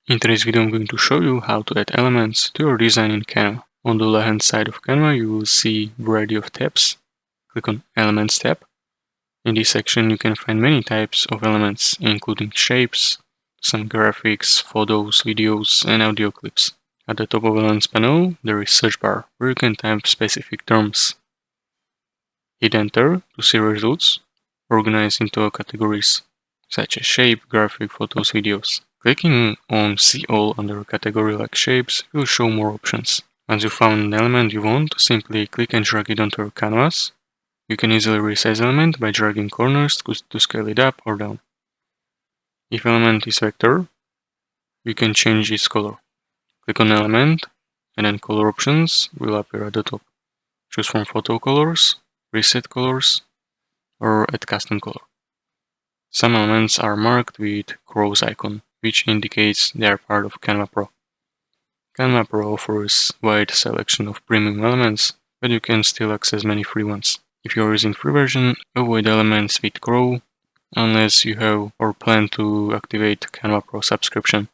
In today's video, I'm going to show you how to add elements to your design in Canva. On the left hand side of Canva, you will see a variety of tabs. Click on Elements tab. In this section, you can find many types of elements, including shapes, some graphics, photos, videos, and audio clips. At the top of the Elements panel, there is Search bar, where you can type specific terms. Hit Enter to see results organized into categories, such as shape, graphic, photos, videos. Clicking on See All under a category like Shapes will show more options. Once you found an element you want, simply click and drag it onto your canvas. You can easily resize the element by dragging corners to scale it up or down. If element is vector, you can change its color. Click on Element, and then Color options will appear at the top. Choose from Photo Colors, Reset Colors, or Add Custom Color. Some elements are marked with cross icon, which indicates they are part of Canva Pro. Canva Pro offers a wide selection of premium elements, but you can still access many free ones. If you are using free version, avoid elements with crow unless you have or plan to activate Canva Pro subscription.